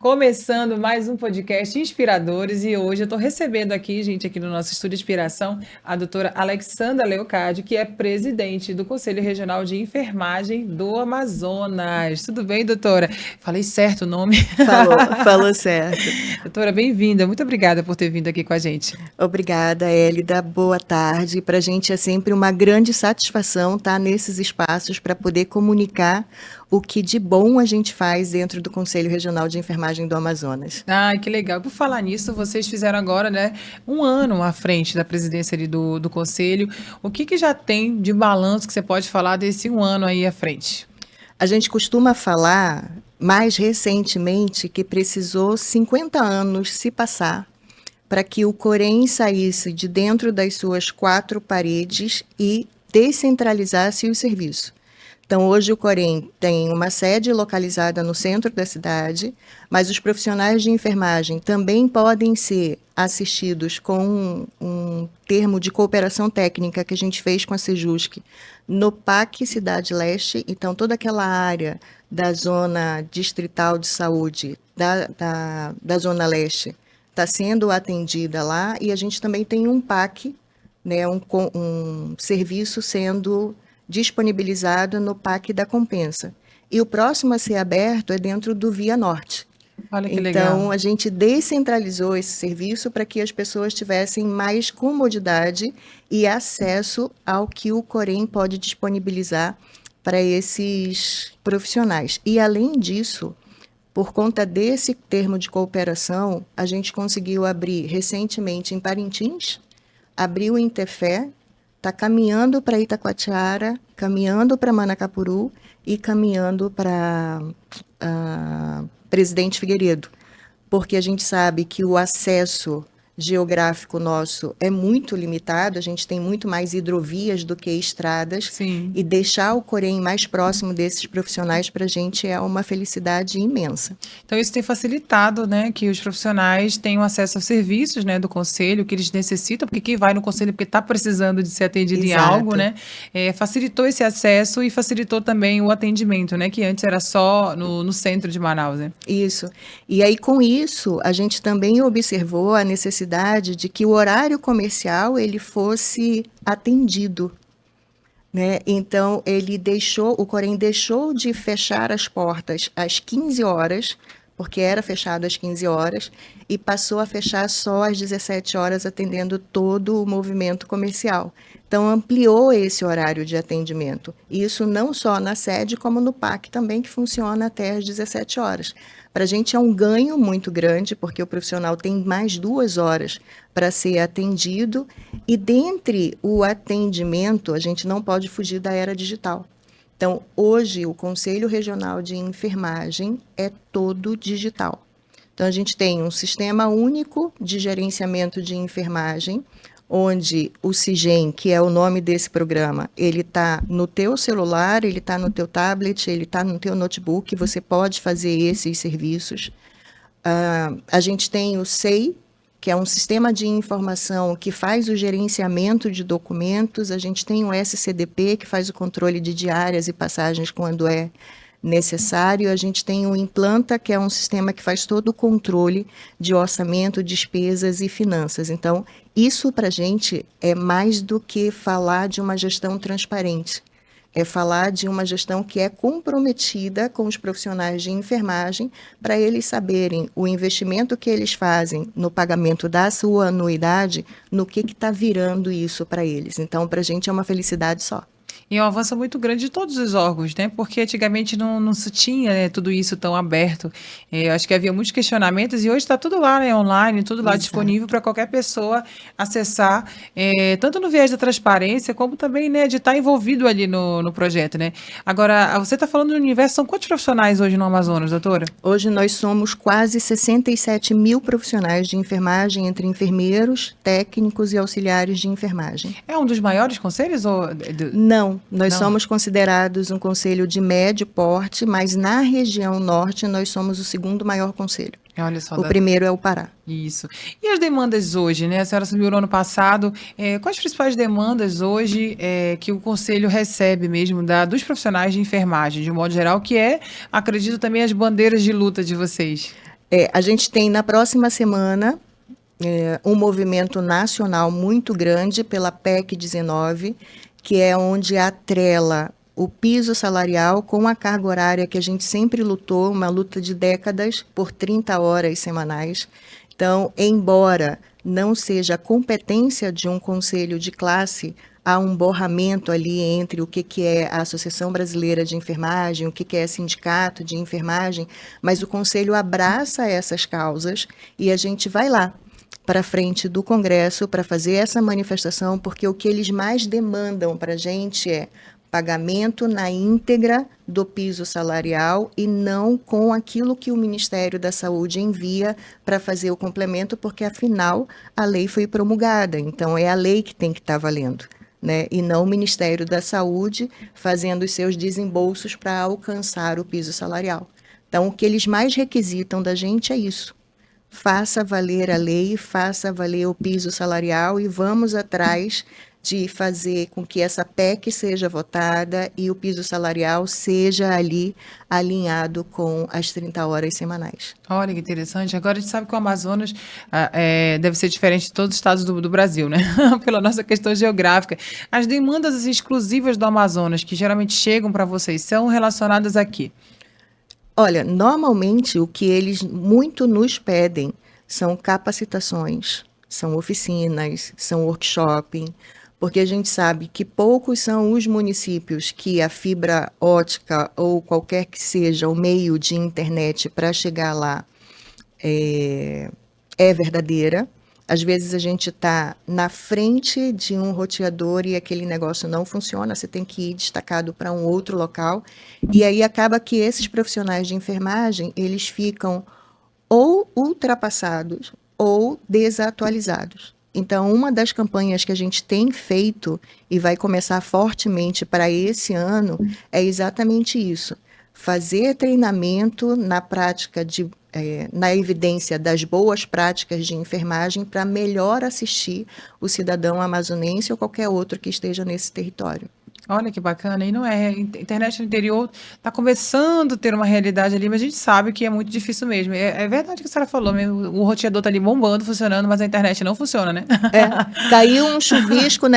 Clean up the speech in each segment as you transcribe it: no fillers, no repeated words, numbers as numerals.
Começando mais um podcast Inspiradores e hoje eu estou recebendo aqui, gente, aqui no nosso estúdio de inspiração, a doutora Alexandra Leocádio, que é presidente do Conselho Regional de Enfermagem do Amazonas. Tudo bem, doutora? Falei certo o nome? Falou certo. Doutora, bem-vinda. Muito obrigada por ter vindo aqui com a gente. Obrigada, Hélida. Boa tarde. Para a gente é sempre uma grande satisfação estar nesses espaços para poder comunicar o que de bom a gente faz dentro do Conselho Regional de Enfermagem do Amazonas. Ai, que legal. Por falar nisso, vocês fizeram agora, né, um ano à frente da presidência ali do Conselho. O que já tem de balanço que você pode falar desse um ano aí à frente? A gente costuma falar, mais recentemente, que precisou 50 anos se passar para que o Corém saísse de dentro das suas 4 paredes e descentralizasse o serviço. Então, hoje o Corém tem uma sede localizada no centro da cidade, mas os profissionais de enfermagem também podem ser assistidos com um termo de cooperação técnica que a gente fez com a Sejusc no PAC Cidade Leste. Então, toda aquela área da zona distrital de saúde da Zona Leste está sendo atendida lá, e a gente também tem um PAC, né, um serviço sendo disponibilizado no PAC da Compensa. E o próximo a ser aberto é dentro do Via Norte. Olha que Então, legal. a gente descentralizou esse serviço para que as pessoas tivessem mais comodidade e acesso ao que o Corém pode disponibilizar para esses profissionais. E, além disso, por conta desse termo de cooperação, a gente conseguiu abrir recentemente em Parintins, abriu em Tefé, está caminhando para Itacoatiara, caminhando para Manacapuru e caminhando para Presidente Figueiredo, porque a gente sabe que o acesso geográfico nosso é muito limitado, a gente tem muito mais hidrovias do que estradas. Sim. E deixar o Corém mais próximo desses profissionais para a gente é uma felicidade imensa. Então, isso tem facilitado, né, que os profissionais tenham acesso aos serviços, né, do conselho, que eles necessitam, porque quem vai no conselho porque está precisando de ser atendido em algo, Exato. né, facilitou esse acesso e facilitou também o atendimento, né, que antes era só no centro de Manaus, né? Isso. E aí, com isso, a gente também observou a necessidade de que o horário comercial ele fosse atendido, né? Então, o Corém deixou de fechar as portas às 15 horas, porque era fechado às 15 horas, e passou a fechar só às 17 horas, atendendo todo o movimento comercial. Então, ampliou esse horário de atendimento. Isso não só na sede, como no PAC também, que funciona até às 17 horas. Para a gente é um ganho muito grande, porque o profissional tem mais 2 horas para ser atendido, e dentre o atendimento, a gente não pode fugir da era digital. Então, hoje, o Conselho Regional de Enfermagem é todo digital. Então, a gente tem um sistema único de gerenciamento de enfermagem, onde o CIGEM, que é o nome desse programa, ele está no teu celular, ele está no teu tablet, ele está no teu notebook, você pode fazer esses serviços. A gente tem o SEI, que é um sistema de informação que faz o gerenciamento de documentos. A gente tem o SCDP, que faz o controle de diárias e passagens quando é necessário. A gente tem o Implanta, que é um sistema que faz todo o controle de orçamento, despesas e finanças. Então, isso para a gente é mais do que falar de uma gestão transparente. É falar de uma gestão que é comprometida com os profissionais de enfermagem, para eles saberem o investimento que eles fazem no pagamento da sua anuidade, no que está virando isso para eles. Então, para a gente é uma felicidade só. E é um avanço muito grande de todos os órgãos, né? Porque antigamente não se tinha, né, tudo isso tão aberto. Eu acho que havia muitos questionamentos e hoje está tudo lá, né, online, tudo lá disponível para qualquer pessoa acessar, tanto no viés da transparência, como também, né, de estar envolvido ali no projeto, né? Agora, você está falando do universo, são quantos profissionais hoje no Amazonas, doutora? Hoje nós somos quase 67 mil profissionais de enfermagem, entre enfermeiros, técnicos e auxiliares de enfermagem. É um dos maiores conselhos? Não, nós Não. somos considerados um conselho de médio porte, mas na região norte nós somos o segundo maior conselho. Olha só, O primeiro é o Pará. Isso. E as demandas hoje, né? A senhora assumiu no ano passado. Quais as principais demandas hoje que o Conselho recebe mesmo dos profissionais de enfermagem, de um modo geral, que acredito também, as bandeiras de luta de vocês? A gente tem na próxima semana um movimento nacional muito grande pela PEC 19, que é onde atrela o piso salarial com a carga horária que a gente sempre lutou, uma luta de décadas por 30 horas semanais. Então, embora não seja competência de um conselho de classe, há um borramento ali entre o que é a Associação Brasileira de Enfermagem, o que é sindicato de enfermagem, mas o conselho abraça essas causas e a gente vai lá para frente do Congresso para fazer essa manifestação, porque o que eles mais demandam para a gente é pagamento na íntegra do piso salarial e não com aquilo que o Ministério da Saúde envia para fazer o complemento, porque afinal a lei foi promulgada, então é a lei que tem que estar valendo, né? E não o Ministério da Saúde fazendo os seus desembolsos para alcançar o piso salarial. Então, o que eles mais requisitam da gente é isso: faça valer a lei, faça valer o piso salarial e vamos atrás de fazer com que essa PEC seja votada e o piso salarial seja ali alinhado com as 30 horas semanais. Olha que interessante. Agora a gente sabe que o Amazonas deve ser diferente de todos os estados do Brasil, né? Pela nossa questão geográfica. As demandas assim, exclusivas do Amazonas, que geralmente chegam para vocês, são relacionadas aqui. Olha, normalmente o que eles muito nos pedem são capacitações, são oficinas, são workshopping, porque a gente sabe que poucos são os municípios que a fibra ótica ou qualquer que seja o meio de internet para chegar lá é verdadeira. Às vezes a gente está na frente de um roteador e aquele negócio não funciona, você tem que ir destacado para um outro local. E aí acaba que esses profissionais de enfermagem, eles ficam ou ultrapassados ou desatualizados. Então, uma das campanhas que a gente tem feito e vai começar fortemente para esse ano é exatamente isso: fazer treinamento na prática na evidência das boas práticas de enfermagem para melhor assistir o cidadão amazonense ou qualquer outro que esteja nesse território. Olha que bacana, e não é, internet no interior está começando a ter uma realidade ali, mas a gente sabe que é muito difícil mesmo. É verdade o que a senhora falou mesmo, o roteador está ali bombando, funcionando, mas a internet não funciona, né? Caiu um chuvisco,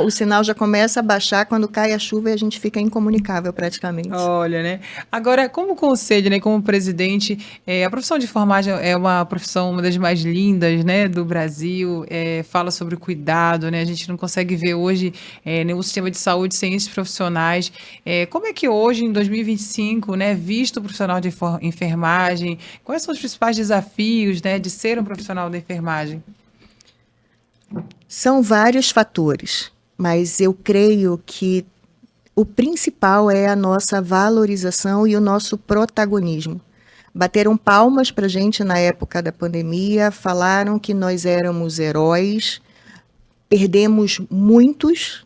o sinal já começa a baixar, quando cai a chuva e a gente fica incomunicável praticamente. Olha, né? Agora, como conselho, né, como presidente, a profissão de enfermagem é uma profissão, uma das mais lindas, né, do Brasil, fala sobre o cuidado, né? A gente não consegue ver hoje nenhum sistema de saúde sem esses profissionais. Como é que hoje, em 2025, né, visto o profissional de enfermagem, quais são os principais desafios, né, de ser um profissional da enfermagem? São vários fatores, mas eu creio que o principal é a nossa valorização e o nosso protagonismo. Bateram palmas para a gente na época da pandemia, falaram que nós éramos heróis, perdemos muitos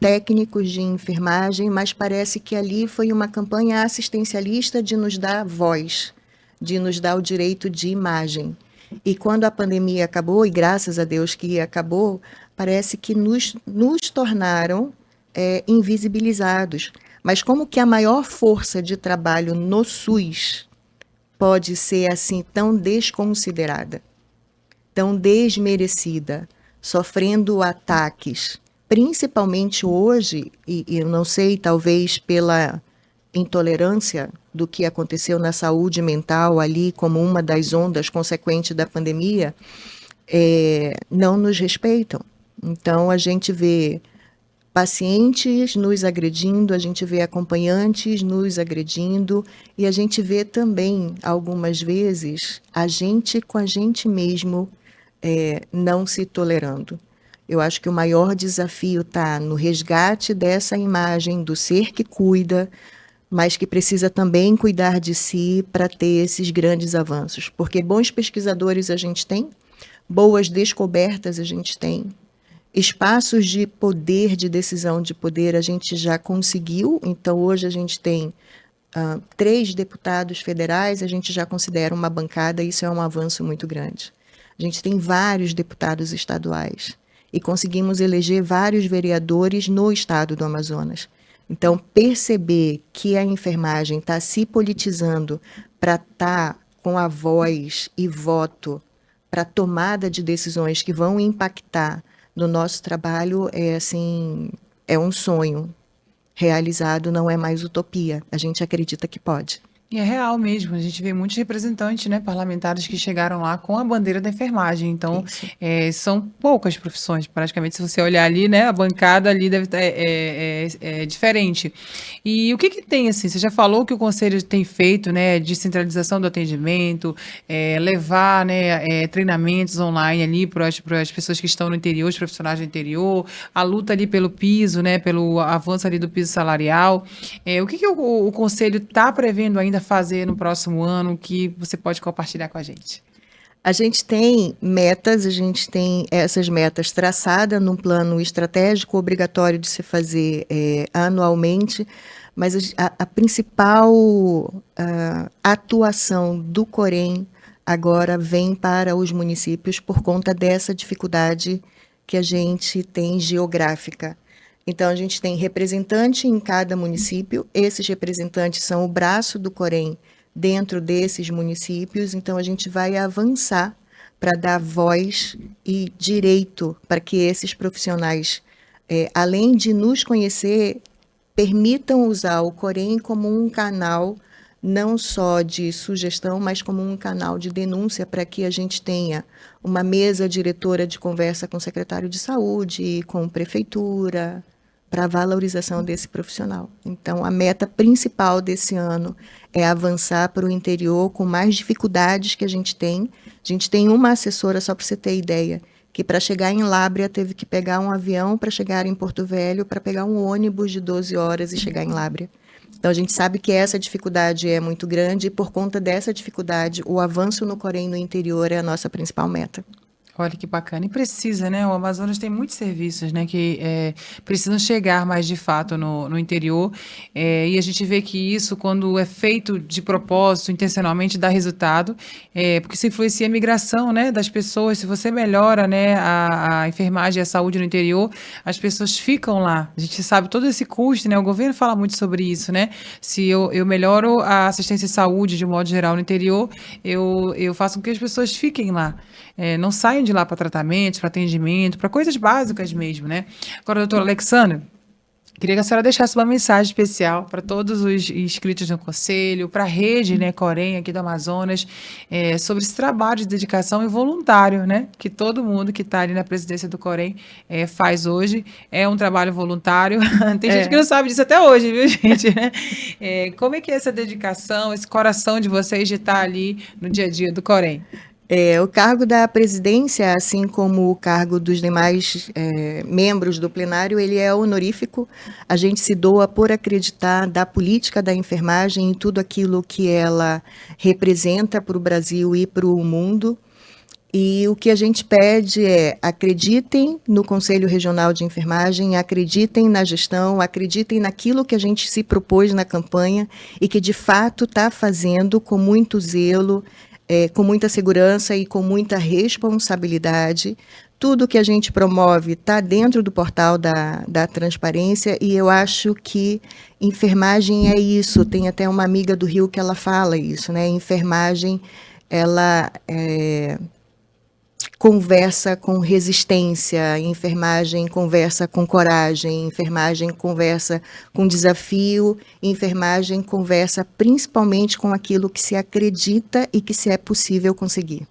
técnicos de enfermagem, mas parece que ali foi uma campanha assistencialista de nos dar voz, de nos dar o direito de imagem. E quando a pandemia acabou, e graças a Deus que acabou, parece que nos tornaram invisibilizados. Mas como que a maior força de trabalho no SUS pode ser assim tão desconsiderada, tão desmerecida, sofrendo ataques, principalmente hoje, e eu não sei, talvez pela intolerância do que aconteceu na saúde mental ali como uma das ondas consequentes da pandemia, não nos respeitam. Então a gente vê pacientes nos agredindo, a gente vê acompanhantes nos agredindo e a gente vê também, algumas vezes, a gente com a gente mesmo não se tolerando. Eu acho que o maior desafio está no resgate dessa imagem do ser que cuida, mas que precisa também cuidar de si para ter esses grandes avanços. Porque bons pesquisadores a gente tem, boas descobertas a gente tem, espaços de poder, de decisão de poder, a gente já conseguiu. Então, hoje a gente tem 3 deputados federais, a gente já considera uma bancada, isso é um avanço muito grande. A gente tem vários deputados estaduais e conseguimos eleger vários vereadores no estado do Amazonas. Então, perceber que a enfermagem está se politizando para estar com a voz e voto para tomada de decisões que vão impactar no nosso trabalho é assim, é um sonho realizado, não é mais utopia. A gente acredita que pode. E é real mesmo, a gente vê muitos representantes, né, parlamentares que chegaram lá com a bandeira da enfermagem, então Isso. são poucas profissões, praticamente, se você olhar ali, né, a bancada ali deve é diferente. E o que que tem, assim, você já falou que o Conselho tem feito, né, descentralização do atendimento, levar, né, treinamentos online ali para as pessoas que estão no interior, os profissionais do interior, a luta ali pelo piso, né, pelo avanço ali do piso salarial. O que que o Conselho está prevendo ainda fazer no próximo ano que você pode compartilhar com a gente? A gente tem metas, a gente tem essas metas traçadas num plano estratégico obrigatório de se fazer anualmente, mas a principal atuação do Corém agora vem para os municípios por conta dessa dificuldade que a gente tem geográfica. Então, a gente tem representante em cada município, esses representantes são o braço do Corém dentro desses municípios, então a gente vai avançar para dar voz e direito para que esses profissionais, além de nos conhecer, permitam usar o Corém como um canal não só de sugestão, mas como um canal de denúncia para que a gente tenha uma mesa diretora de conversa com o secretário de saúde, com prefeitura, para a valorização desse profissional. Então, a meta principal desse ano é avançar para o interior com mais dificuldades que a gente tem. A gente tem uma assessora, só para você ter ideia, que para chegar em Lábrea teve que pegar um avião para chegar em Porto Velho, para pegar um ônibus de 12 horas e chegar em Lábrea. Então, a gente sabe que essa dificuldade é muito grande e, por conta dessa dificuldade, o avanço no Corém no interior é a nossa principal meta. Olha que bacana. E precisa, né? O Amazonas tem muitos serviços, né, que precisam chegar mais de fato no interior. E a gente vê que isso, quando é feito de propósito, intencionalmente, dá resultado, porque isso influencia a migração, né, das pessoas. Se você melhora, né, a enfermagem e a saúde no interior, as pessoas ficam lá. A gente sabe todo esse custo, né? O governo fala muito sobre isso, né? Se eu melhoro a assistência de saúde de um modo geral no interior, eu faço com que as pessoas fiquem lá. Não saiam de lá para tratamento, para atendimento, para coisas básicas mesmo, né? Agora, doutora Alexandra, queria que a senhora deixasse uma mensagem especial para todos os inscritos no Conselho, para a rede, né, Corém, aqui do Amazonas, sobre esse trabalho de dedicação e voluntário, né, que todo mundo que está ali na presidência do Corém faz hoje. É um trabalho voluntário. Tem gente que não sabe disso até hoje, viu, gente? Né? Como é que é essa dedicação, esse coração de vocês de estar ali no dia a dia do Corém? O cargo da presidência, assim como o cargo dos demais membros do plenário, ele é honorífico. A gente se doa por acreditar da política da enfermagem em tudo aquilo que ela representa para o Brasil e para o mundo. E o que a gente pede é acreditem no Conselho Regional de Enfermagem, acreditem na gestão, acreditem naquilo que a gente se propôs na campanha e que de fato está fazendo com muito zelo, com muita segurança e com muita responsabilidade. Tudo que a gente promove está dentro do portal da transparência e eu acho que enfermagem é isso. Tem até uma amiga do Rio que ela fala isso, né? Enfermagem, ela conversa com resistência, enfermagem conversa com coragem, enfermagem conversa com desafio, enfermagem conversa principalmente com aquilo que se acredita e que se é possível conseguir.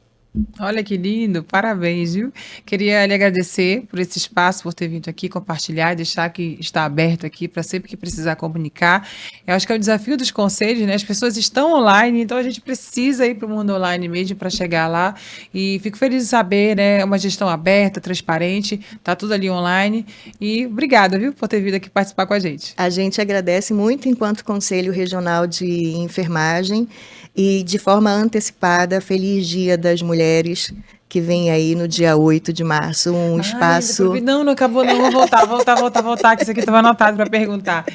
Olha que lindo, parabéns, viu? Queria lhe agradecer por esse espaço, por ter vindo aqui compartilhar e deixar que está aberto aqui para sempre que precisar comunicar. Eu acho que é o desafio dos conselhos, né? As pessoas estão online, então a gente precisa ir para o mundo online mesmo para chegar lá. E fico feliz de saber, né? É uma gestão aberta, transparente, tá tudo ali online. E obrigada, viu, por ter vindo aqui participar com a gente. A gente agradece muito enquanto Conselho Regional de Enfermagem e de forma antecipada, feliz Dia das Mulheres, que vem aí no dia 8 de março, um espaço... Não, não acabou não, vou voltar, que isso aqui estava anotado para perguntar.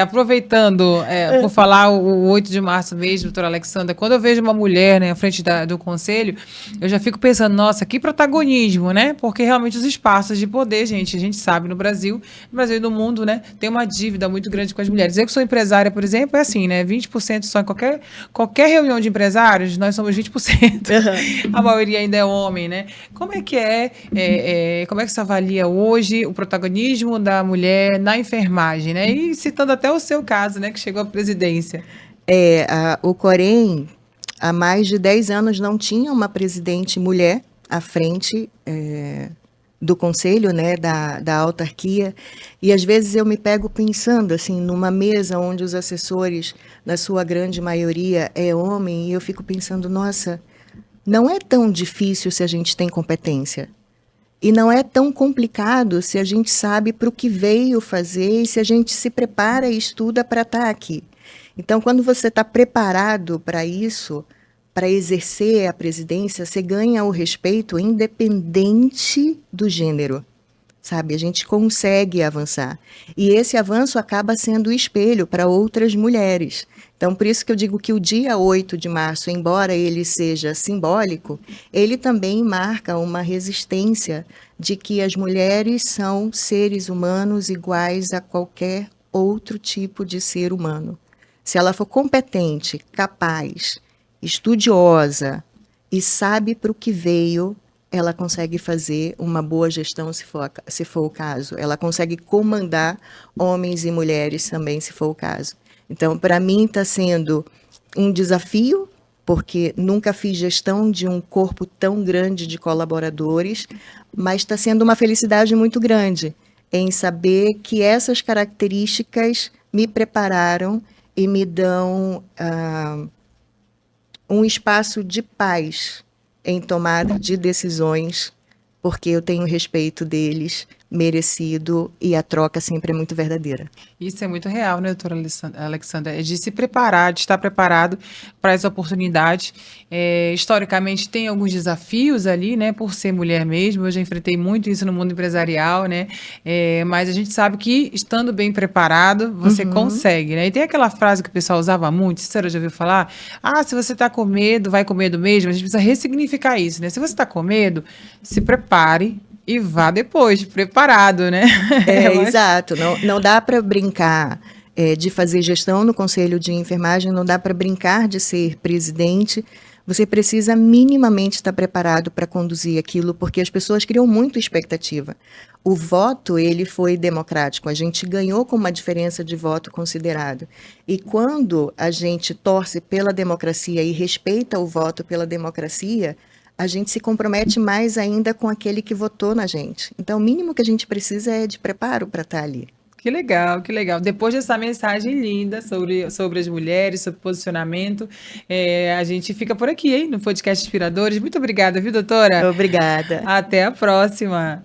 Aproveitando, por falar o 8 de março mesmo, doutora Alexandra, quando eu vejo uma mulher, né, à frente do conselho, eu já fico pensando, nossa, que protagonismo, né? Porque realmente os espaços de poder, gente, a gente sabe no Brasil e no mundo, né, tem uma dívida muito grande com as mulheres. Eu que sou empresária, por exemplo, é assim, né, 20% só em qualquer reunião de empresários, nós somos 20%. A maioria ainda é homem, né? Como é que como é que você avalia hoje o protagonismo da mulher na enfermagem, né? E citando até o seu caso, né, que chegou à presidência. O Corém, há mais de 10 anos, não tinha uma presidente mulher à frente do conselho, né, da autarquia, e às vezes eu me pego pensando, assim, numa mesa onde os assessores, na sua grande maioria, é homem, e eu fico pensando, nossa, não é tão difícil se a gente tem competência. E não é tão complicado se a gente sabe para o que veio fazer e se a gente se prepara e estuda para estar aqui. Então, quando você está preparado para isso, para exercer a presidência, você ganha o respeito independente do gênero, sabe? A gente consegue avançar. E esse avanço acaba sendo espelho para outras mulheres. Então, por isso que eu digo que o dia 8 de março, embora ele seja simbólico, ele também marca uma resistência de que as mulheres são seres humanos iguais a qualquer outro tipo de ser humano. Se ela for competente, capaz, estudiosa e sabe para o que veio, ela consegue fazer uma boa gestão, se for o caso. Ela consegue comandar homens e mulheres também, se for o caso. Então, para mim, está sendo um desafio, porque nunca fiz gestão de um corpo tão grande de colaboradores, mas está sendo uma felicidade muito grande em saber que essas características me prepararam e me dão um espaço de paz em tomada de decisões, porque eu tenho respeito deles, merecido, e a troca sempre é muito verdadeira. Isso é muito real, né, doutora Alexandra? É de se preparar, de estar preparado para essa oportunidade. Historicamente, tem alguns desafios ali, né, por ser mulher mesmo. Eu já enfrentei muito isso no mundo empresarial, né? Mas a gente sabe que, estando bem preparado, você consegue, né? E tem aquela frase que o pessoal usava muito, você já ouviu falar? Ah, se você está com medo, vai com medo mesmo. A gente precisa ressignificar isso, né? Se você está com medo, se prepare e vá depois, preparado, né? Exato. Não dá para brincar de fazer gestão no Conselho de Enfermagem, não dá para brincar de ser presidente. Você precisa minimamente estar preparado para conduzir aquilo, porque as pessoas criam muita expectativa. O voto, ele foi democrático, a gente ganhou com uma diferença de voto considerado. E quando a gente torce pela democracia e respeita o voto pela democracia, a gente se compromete mais ainda com aquele que votou na gente. Então, o mínimo que a gente precisa é de preparo para estar ali. Que legal, que legal. Depois dessa mensagem linda sobre as mulheres, sobre posicionamento, a gente fica por aqui, hein, no podcast Inspiradores. Muito obrigada, viu, doutora? Obrigada. Até a próxima.